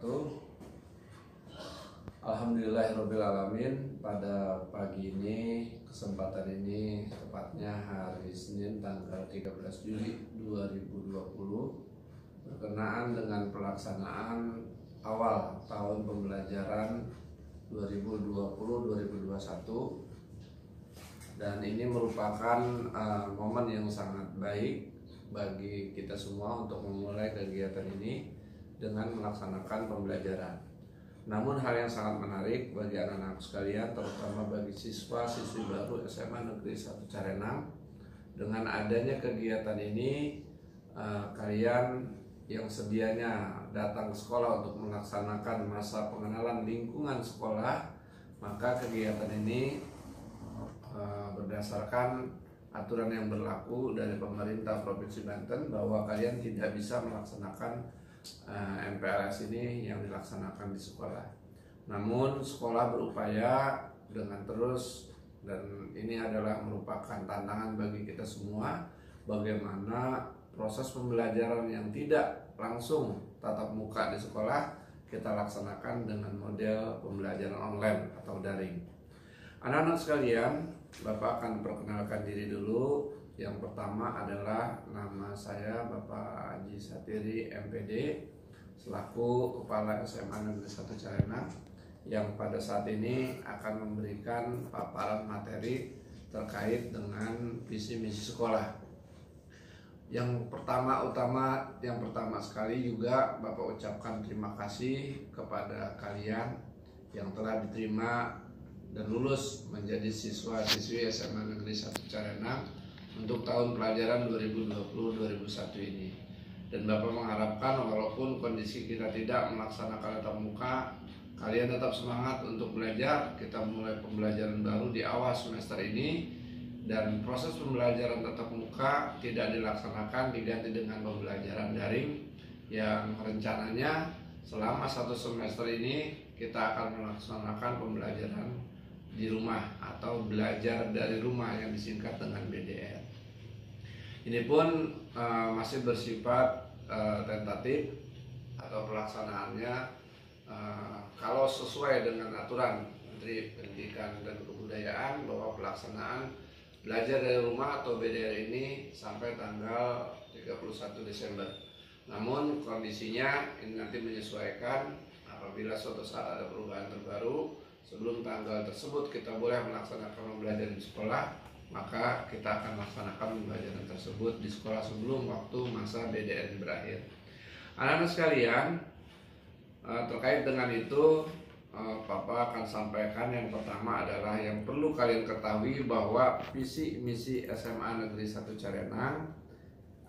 wabarakatuh. Alhamdulillahirrabbilalamin. Pada pagi ini, kesempatan ini tepatnya hari Senin tanggal 13 Juli 2020 berkenaan dengan pelaksanaan awal tahun pembelajaran 2020-2021, dan ini merupakan momen yang sangat baik bagi kita semua untuk memulai kegiatan ini dengan melaksanakan pembelajaran. Namun hal yang sangat menarik bagi anak-anak sekalian, terutama bagi siswa-siswi baru SMA Negeri 1 Carenang, dengan adanya kegiatan ini, kalian yang sedianya datang ke sekolah untuk melaksanakan masa pengenalan lingkungan sekolah, maka kegiatan ini berdasarkan aturan yang berlaku dari pemerintah Provinsi Banten bahwa kalian tidak bisa melaksanakan MPLS ini yang dilaksanakan di sekolah. Namun sekolah berupaya dengan terus, dan ini adalah merupakan tantangan bagi kita semua, bagaimana proses pembelajaran yang tidak langsung tatap muka di sekolah kita laksanakan dengan model pembelajaran online atau daring. Anak-anak sekalian, Bapak akan perkenalkan diri dulu. Yang pertama adalah nama saya Bapak Haji Satiri MPD, selaku Kepala SMA Negeri 1 Carenang, yang pada saat ini akan memberikan paparan materi terkait dengan visi misi sekolah. Yang pertama sekali juga Bapak ucapkan terima kasih kepada kalian yang telah diterima dan lulus menjadi siswa-siswi SMA Negeri 1 Carenang untuk tahun pelajaran 2020-2021 ini. Dan Bapak mengharapkan walaupun kondisi kita tidak melaksanakan tatap muka, kalian tetap semangat untuk belajar. Kita mulai pembelajaran baru di awal semester ini, dan proses pembelajaran tatap muka tidak dilaksanakan, diganti dengan pembelajaran daring yang rencananya selama 1 semester ini kita akan melaksanakan pembelajaran di rumah atau belajar dari rumah yang disingkat dengan BDR. Ini pun masih bersifat tentatif atau pelaksanaannya kalau sesuai dengan aturan Menteri Pendidikan dan Kebudayaan bahwa pelaksanaan belajar dari rumah atau BDR ini sampai tanggal 31 Desember. Namun kondisinya ini nanti menyesuaikan apabila suatu saat ada perubahan terbaru. Sebelum tanggal tersebut kita boleh melaksanakan pembelajaran di sekolah, maka kita akan melaksanakan pembelajaran tersebut di sekolah sebelum waktu masa BDR berakhir. Anak-anak sekalian, terkait dengan itu, Papa akan sampaikan yang pertama adalah yang perlu kalian ketahui bahwa visi misi SMA Negeri 1 Carenang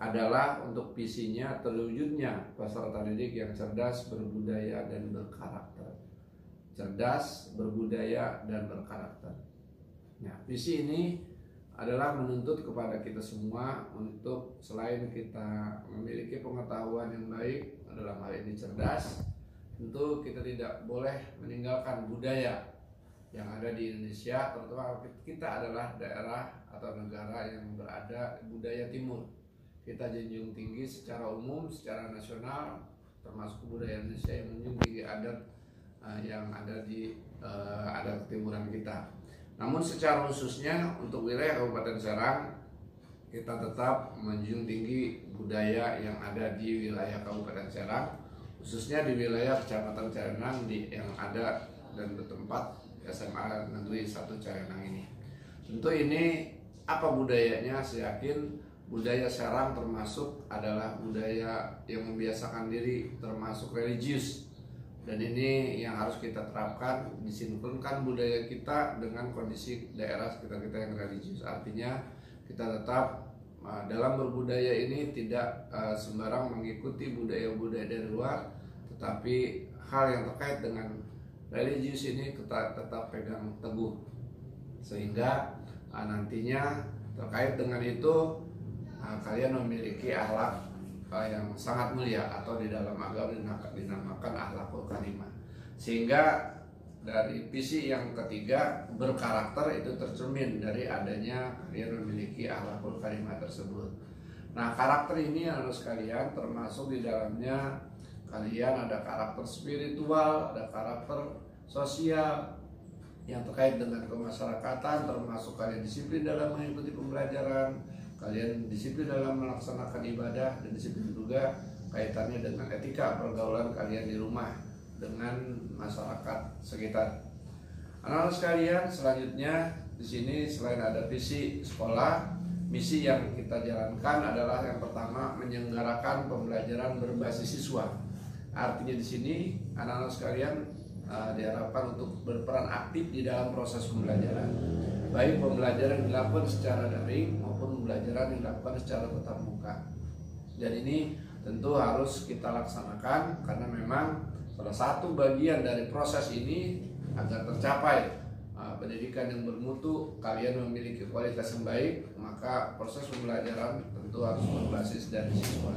adalah untuk visinya terwujudnya peserta didik yang cerdas, berbudaya, dan berkarakter. Cerdas, berbudaya, dan berkarakter. Nah, visi ini adalah menuntut kepada kita semua untuk selain kita memiliki pengetahuan yang baik, dalam hal ini cerdas, tentu kita tidak boleh meninggalkan budaya yang ada di Indonesia, terutama kita adalah daerah atau negara yang berada budaya timur. Kita junjung tinggi secara umum, secara nasional, termasuk budaya Indonesia yang menjunjung tinggi adat yang ada di adat ketimuran kita. Namun secara khususnya untuk wilayah Kabupaten Serang, kita tetap menjunjung tinggi budaya yang ada di wilayah Kabupaten Serang, khususnya di wilayah Kecamatan Carenang yang ada dan bertempat SMA Negeri 1 Carenang ini. Tentu ini apa budayanya? Saya yakin budaya Serang termasuk adalah budaya yang membiasakan diri, termasuk religius. Dan ini yang harus kita terapkan, disinkronkan budaya kita dengan kondisi daerah sekitar kita yang religius. Artinya kita tetap dalam berbudaya ini tidak sembarang mengikuti budaya-budaya dari luar, tetapi hal yang terkait dengan religius ini kita tetap pegang teguh, sehingga nantinya terkait dengan itu kalian memiliki akhlak yang sangat mulia, atau di dalam agama dinamakan akhlakul karimah. Sehingga dari visi yang ketiga, berkarakter, itu tercermin dari adanya kalian memiliki akhlakul karimah tersebut. Nah, karakter ini harus kalian termasuk di dalamnya kalian ada karakter spiritual, ada karakter sosial yang terkait dengan kemasyarakatan, termasuk kalian disiplin dalam mengikuti pembelajaran, kalian disiplin dalam melaksanakan ibadah, dan disiplin juga kaitannya dengan etika pergaulan kalian di rumah dengan masyarakat sekitar. Anak-anak sekalian, selanjutnya di sini selain ada visi sekolah, misi yang kita jalankan adalah yang pertama menyelenggarakan pembelajaran berbasis siswa. Artinya di sini anak-anak sekalian diharapkan untuk berperan aktif di dalam proses pembelajaran, baik pembelajaran yang dilakukan secara daring maupun pembelajaran yang dilakukan secara tatap muka. Dan ini tentu harus kita laksanakan karena memang salah satu bagian dari proses ini agar tercapai pendidikan yang bermutu, kalian memiliki kualitas yang baik, maka proses pembelajaran tentu harus berbasis dari siswa.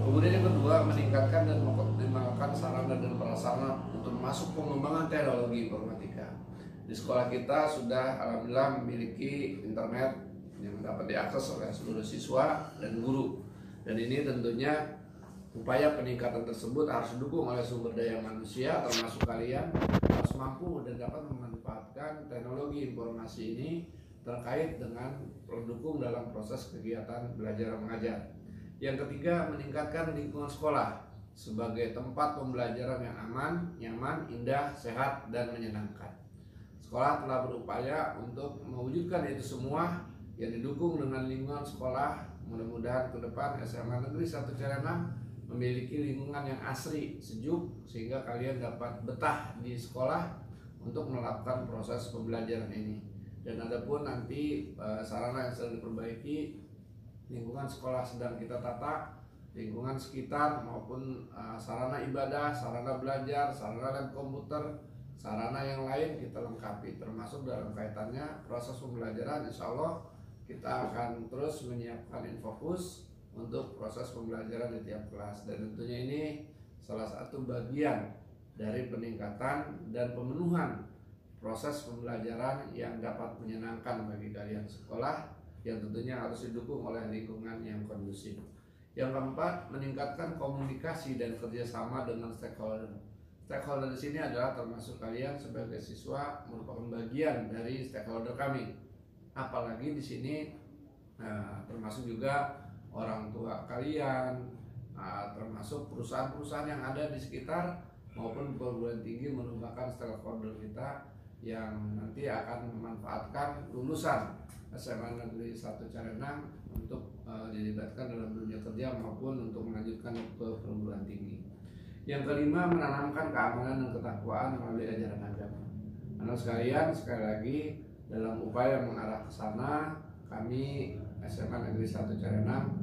Kemudian yang kedua, meningkatkan dan mengoptimalkan sarana dan prasarana untuk masuk pengembangan teknologi informatika. Di sekolah kita sudah alhamdulillah memiliki internet yang dapat diakses oleh seluruh siswa dan guru. Dan ini tentunya upaya peningkatan tersebut harus didukung oleh sumber daya manusia, termasuk kalian harus mampu dan dapat memanfaatkan teknologi informasi ini terkait dengan pendukung dalam proses kegiatan belajar mengajar. Yang ketiga, meningkatkan lingkungan sekolah sebagai tempat pembelajaran yang aman, nyaman, indah, sehat, dan menyenangkan. Sekolah telah berupaya untuk mewujudkan itu semua yang didukung dengan lingkungan sekolah. Mudah-mudahan ke depan SMA Negeri 1 Carenang memiliki lingkungan yang asri, sejuk, sehingga kalian dapat betah di sekolah untuk melakukan proses pembelajaran ini. Dan adapun nanti sarana yang sedang diperbaiki, lingkungan sekolah sedang kita tata, lingkungan sekitar maupun sarana ibadah, sarana belajar, sarana lab komputer, sarana yang lain kita lengkapi, termasuk dalam kaitannya proses pembelajaran. Insya Allah kita akan terus menyiapkan Infokus untuk proses pembelajaran di tiap kelas, dan tentunya ini salah satu bagian dari peningkatan dan pemenuhan proses pembelajaran yang dapat menyenangkan bagi kalian sekolah, yang tentunya harus didukung oleh lingkungan yang kondusif. Yang keempat, meningkatkan komunikasi dan kerjasama dengan stakeholder. Stakeholder di sini adalah termasuk kalian sebagai siswa, merupakan bagian dari stakeholder kami. Apalagi di sini termasuk juga orang tua kalian, termasuk perusahaan-perusahaan yang ada di sekitar maupun perguruan tinggi merupakan stakeholder kita yang nanti akan memanfaatkan lulusan SMA Negeri 1 Carenang untuk dilibatkan dalam dunia kerja maupun untuk melanjutkan ke perguruan tinggi. Yang kelima, menanamkan keamanan dan ketakwaan melalui ajaran agama. Anak sekalian, sekali lagi dalam upaya mengarah ke sana, kami SMA Negeri 1 Carenang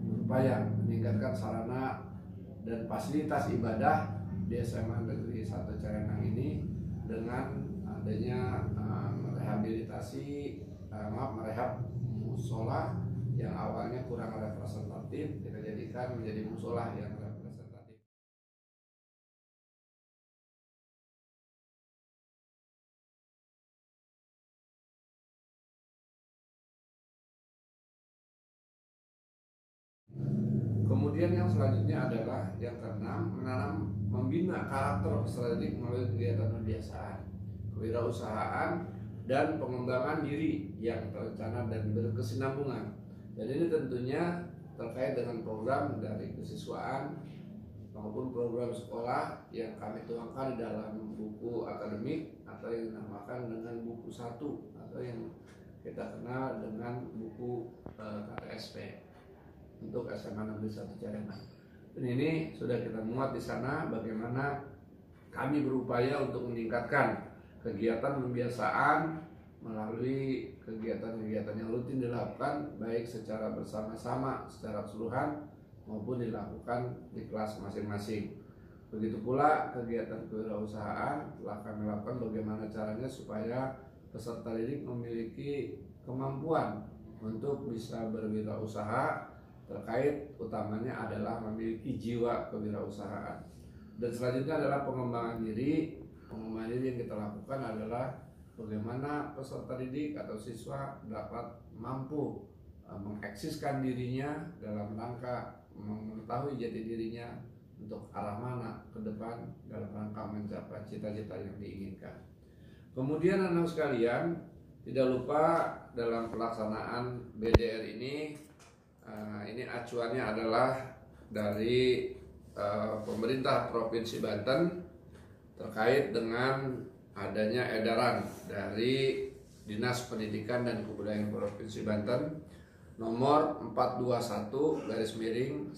berupaya meningkatkan sarana dan fasilitas ibadah di SMA Negeri 1 Carenang ini dengan adanya merehab musola yang awalnya kurang representatif, kita jadikan menjadi musola yang representatif. Kemudian yang selanjutnya adalah yang keenam, membina karakter peserta didik melalui kegiatan pembiasaan, kewirausahaan, dan pengembangan diri yang terencana dan berkesinambungan. Dan ini tentunya terkait dengan program dari kesiswaan maupun program sekolah yang kami tuangkan di dalam buku akademik atau yang dinamakan dengan buku 1 atau yang kita kenal dengan buku KTSP untuk SMA Negeri 1 Carenang. Dan ini sudah kita muat di sana bagaimana kami berupaya untuk meningkatkan kegiatan pembiasaan melalui kegiatan-kegiatan yang rutin dilakukan baik secara bersama-sama, secara keseluruhan maupun dilakukan di kelas masing-masing. Begitu pula kegiatan kewirausahaan telah kami lakukan bagaimana caranya supaya peserta didik memiliki kemampuan untuk bisa berwirausaha, terkait utamanya adalah memiliki jiwa kewirausahaan. Dan selanjutnya adalah pengembangan diri. Pengembangan diri yang kita lakukan adalah bagaimana peserta didik atau siswa dapat mampu mengeksiskan dirinya dalam rangka mengetahui jati dirinya, untuk arah mana ke depan dalam rangka mencapai cita-cita yang diinginkan. Kemudian anak sekalian, tidak lupa dalam pelaksanaan BDR ini acuannya adalah dari pemerintah Provinsi Banten terkait dengan adanya edaran dari Dinas Pendidikan dan Kebudayaan Provinsi Banten nomor 421/1502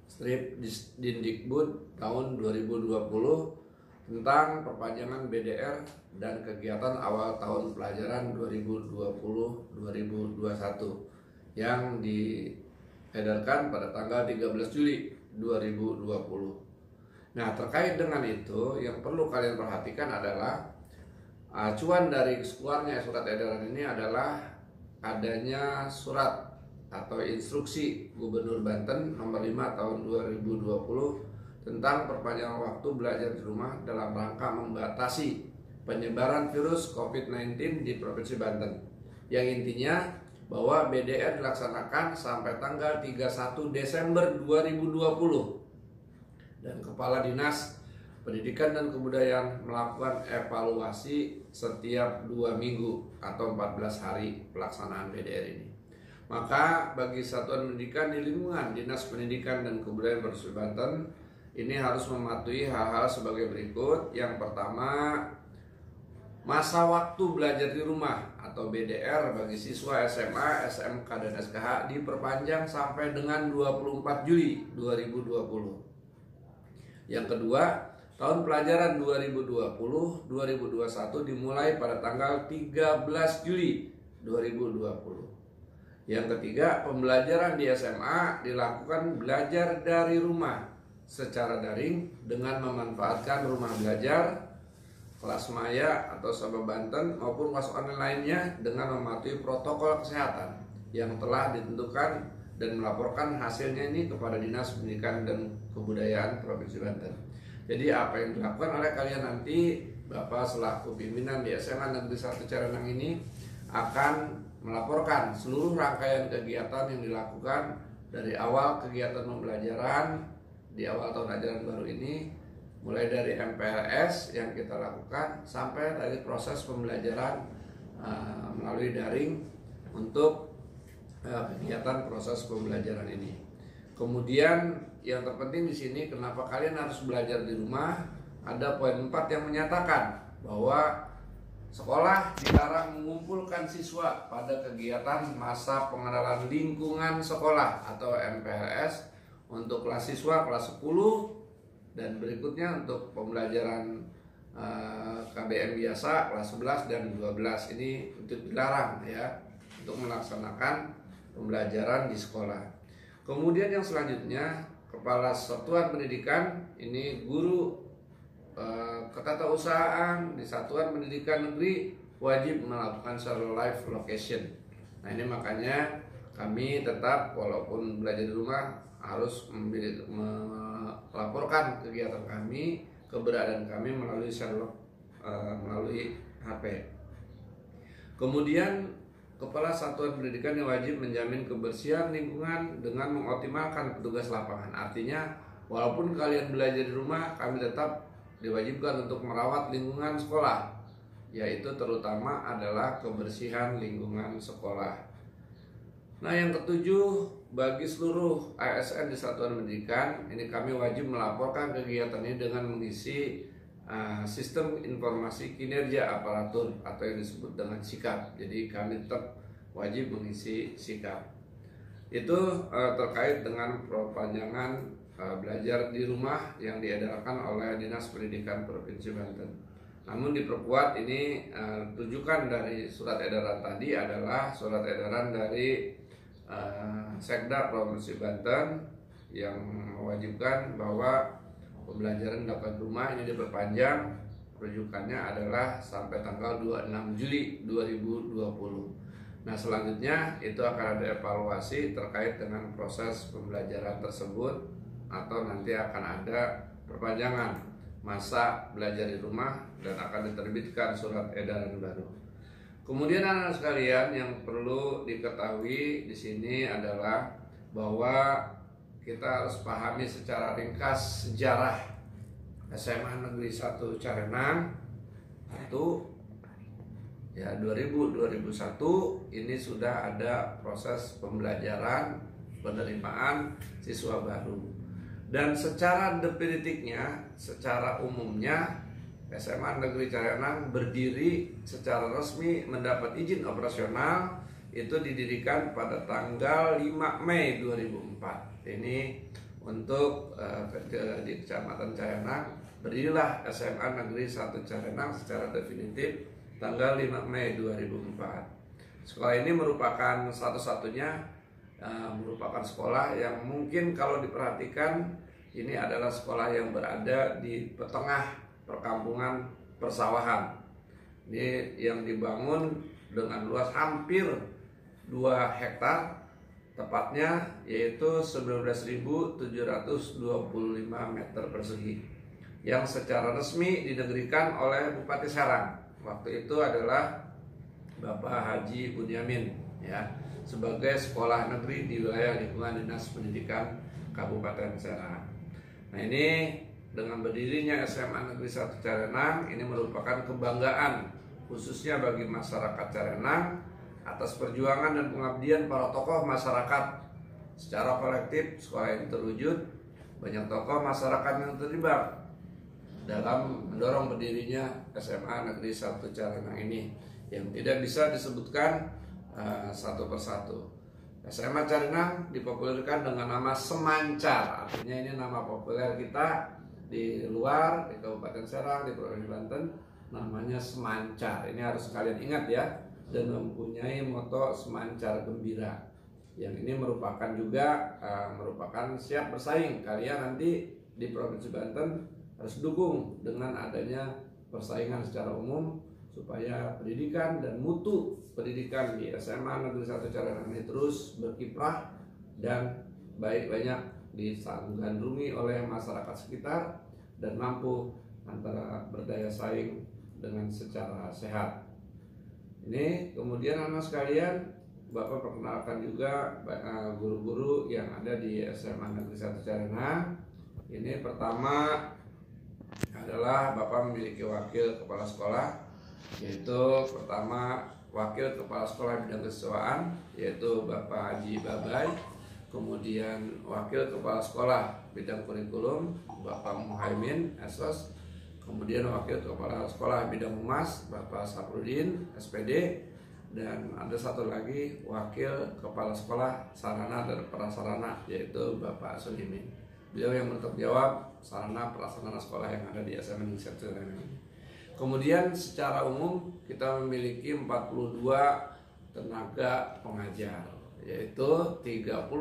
strip Dindikbud tahun 2020 tentang perpanjangan BDR dan kegiatan awal tahun pelajaran 2020-2021 yang diedarkan pada tanggal 13 Juli 2020. Nah, terkait dengan itu yang perlu kalian perhatikan adalah acuan dari keluarnya surat edaran ini adalah adanya surat atau instruksi Gubernur Banten nomor 5 tahun 2020 tentang perpanjangan waktu belajar di rumah dalam rangka membatasi penyebaran virus COVID-19 di Provinsi Banten. Yang intinya bahwa BDR dilaksanakan sampai tanggal 31 Desember 2020. Dan Kepala Dinas Pendidikan dan Kebudayaan melakukan evaluasi setiap 2 minggu atau 14 hari pelaksanaan BDR ini. Maka bagi satuan pendidikan di lingkungan Dinas Pendidikan dan Kebudayaan Provinsi Banten ini harus mematuhi hal-hal sebagai berikut. Yang pertama, masa waktu belajar di rumah atau BDR bagi siswa SMA, SMK, dan SKH diperpanjang sampai dengan 24 Juli 2020. Yang kedua, tahun pelajaran 2020-2021 dimulai pada tanggal 13 Juli 2020. Yang ketiga, pembelajaran di SMA dilakukan belajar dari rumah secara daring dengan memanfaatkan rumah belajar, kelas maya atau Sabah Banten maupun kelas online lainnya dengan mematuhi protokol kesehatan yang telah ditentukan dan melaporkan hasilnya ini kepada Dinas Pendidikan dan Kebudayaan Provinsi Banten. Jadi apa yang dilakukan oleh kalian nanti, Bapak selaku pimpinan di SMA Negeri 1 Carenang ini akan melaporkan seluruh rangkaian kegiatan yang dilakukan dari awal kegiatan pembelajaran di awal tahun ajaran baru ini, mulai dari MPLS yang kita lakukan sampai dari proses pembelajaran melalui daring untuk kegiatan proses pembelajaran ini. Kemudian yang terpenting di sini, kenapa kalian harus belajar di rumah? Ada poin 4 yang menyatakan bahwa sekolah dilarang mengumpulkan siswa pada kegiatan masa pengenalan lingkungan sekolah atau MPLS untuk kelas siswa kelas 10 dan berikutnya untuk pembelajaran KBM biasa kelas 11 dan 12. Ini untuk dilarang ya untuk melaksanakan pembelajaran di sekolah. Kemudian yang selanjutnya, Kepala Satuan Pendidikan ini guru ketatausahaan di Satuan Pendidikan Negeri wajib melakukan secara live location. Nah, ini makanya kami tetap walaupun belajar di rumah harus melaporkan kegiatan kami, keberadaan kami melalui melalui HP. Kemudian Kepala Satuan Pendidikan yang wajib menjamin kebersihan lingkungan dengan mengoptimalkan petugas lapangan. Artinya walaupun kalian belajar di rumah, kami tetap diwajibkan untuk merawat lingkungan sekolah, yaitu terutama adalah kebersihan lingkungan sekolah. Nah, yang ketujuh, bagi seluruh ASN di Satuan Pendidikan ini kami wajib melaporkan kegiatan ini dengan mengisi sistem informasi kinerja aparatur atau yang disebut dengan SIKAP. Jadi kami tetap wajib mengisi SIKAP. Itu terkait dengan perpanjangan belajar di rumah yang diedarkan oleh Dinas Pendidikan Provinsi Banten. Namun diperkuat ini tujukan dari surat edaran tadi adalah surat edaran dari Sekda Provinsi Banten yang mewajibkan bahwa pembelajaran dilakukan di rumah ini diperpanjang, rujukannya adalah sampai tanggal 26 Juli 2020. Nah, selanjutnya itu akan ada evaluasi terkait dengan proses pembelajaran tersebut atau nanti akan ada perpanjangan masa belajar di rumah dan akan diterbitkan surat edaran baru. Kemudian anak-anak sekalian yang perlu diketahui di sini adalah bahwa kita harus pahami secara ringkas sejarah SMA Negeri 1 Carenang. Satu, ya 2001 ini sudah ada proses pembelajaran penerimaan siswa baru. Dan secara definitifnya, secara umumnya SMA Negeri Carenang berdiri secara resmi mendapat izin operasional itu didirikan pada tanggal 5 Mei 2004. Ini untuk di Kecamatan Carenang berdirilah SMA Negeri 1 Carenang secara definitif tanggal 5 Mei 2004. Sekolah ini merupakan satu-satunya merupakan sekolah yang mungkin kalau diperhatikan ini adalah sekolah yang berada di tengah perkampungan persawahan. Ini yang dibangun dengan luas hampir 2 hektar, tepatnya yaitu 19.725 meter persegi, yang secara resmi dinegerikan oleh Bupati Serang. Waktu itu adalah Bapak Haji Bunyamin, ya, sebagai sekolah negeri di wilayah lingkungan Dinas Pendidikan Kabupaten Serang. Nah, ini dengan berdirinya SMA Negeri 1 Carenang ini merupakan kebanggaan khususnya bagi masyarakat Carenang atas perjuangan dan pengabdian para tokoh masyarakat. Secara kolektif sekolah ini terwujud, banyak tokoh masyarakat yang terlibat dalam mendorong berdirinya SMA Negeri 1 Carenang ini yang tidak bisa disebutkan satu persatu. SMA Carenang dipopulerkan dengan nama Semancar, artinya ini nama populer kita di luar, di Kabupaten Serang, di Provinsi Banten, namanya Semancar. Ini harus kalian ingat ya, dan mempunyai moto Semancar Gembira. Yang ini merupakan juga merupakan siap bersaing. Kalian nanti di Provinsi Banten harus dukung dengan adanya persaingan secara umum supaya pendidikan dan mutu pendidikan di SMA Negeri 1 Carenang ini terus berkiprah dan banyak disandungi oleh masyarakat sekitar dan mampu antara berdaya saing dengan secara sehat. Ini kemudian anak sekalian, Bapak perkenalkan juga guru-guru yang ada di SMA Negeri 1 Carenang. Ini pertama adalah Bapak memiliki wakil kepala sekolah, yaitu pertama wakil kepala sekolah bidang kesiswaan yaitu Bapak Haji Babai, kemudian wakil kepala sekolah bidang kurikulum Bapak Muhaimin SOS, kemudian wakil kepala sekolah bidang humas Bapak Saprudin SPD, dan ada satu lagi wakil kepala sekolah sarana dan prasarana yaitu Bapak Sulimin. Beliau yang bertanggung jawab sarana prasarana sekolah yang ada di SMA Negeri 1 Carenang ini. Kemudian secara umum kita memiliki 42 tenaga pengajar, yaitu 31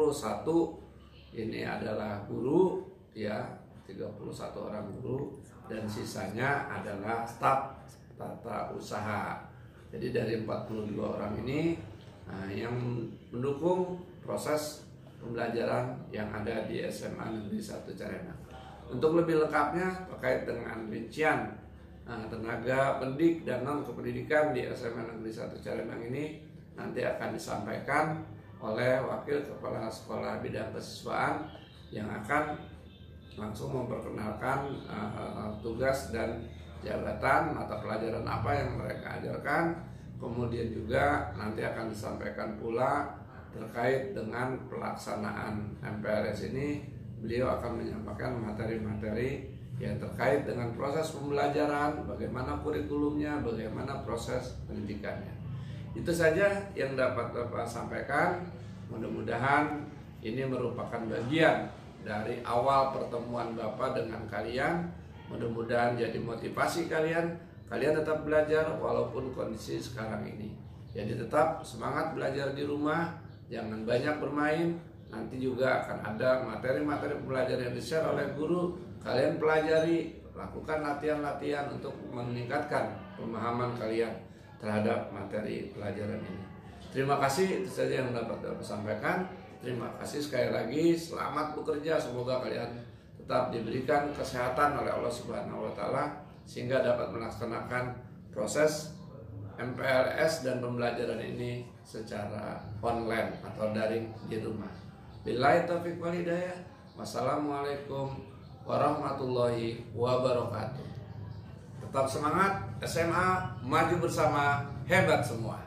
ini adalah guru, ya, 31 orang guru, dan sisanya adalah staf tata usaha. Jadi dari 42 orang ini yang mendukung proses pembelajaran yang ada di SMA Negeri 1 Carenang. Untuk lebih lengkapnya terkait dengan rincian tenaga pendidik dan non kependidikan di SMA Negeri 1 Carenang ini nanti akan disampaikan oleh wakil kepala sekolah bidang kesiswaan yang akan langsung memperkenalkan tugas dan jabatan mata pelajaran apa yang mereka ajarkan. Kemudian juga nanti akan disampaikan pula terkait dengan pelaksanaan MPLS ini. Beliau akan menyampaikan materi-materi yang terkait dengan proses pembelajaran, bagaimana kurikulumnya, bagaimana proses pendidikannya. Itu saja yang dapat Bapak sampaikan. Mudah-mudahan ini merupakan bagian dari awal pertemuan Bapak dengan kalian. Mudah-mudahan jadi motivasi kalian tetap belajar walaupun kondisi sekarang ini. Jadi tetap semangat belajar di rumah, jangan banyak bermain. Nanti juga akan ada materi-materi pembelajaran yang di-share oleh guru. Kalian pelajari, lakukan latihan-latihan untuk meningkatkan pemahaman kalian terhadap materi pelajaran ini. Terima kasih, itu saja yang dapat Bapak sampaikan. Terima kasih sekali lagi, selamat bekerja. Semoga kalian tetap diberikan kesehatan oleh Allah Subhanahu wa Ta'ala sehingga dapat melaksanakan proses MPLS dan pembelajaran ini secara online atau daring di rumah. Billahi taufiq wal hidayah. Wassalamualaikum warahmatullahi wabarakatuh. Tetap semangat, SMA maju bersama, hebat semua.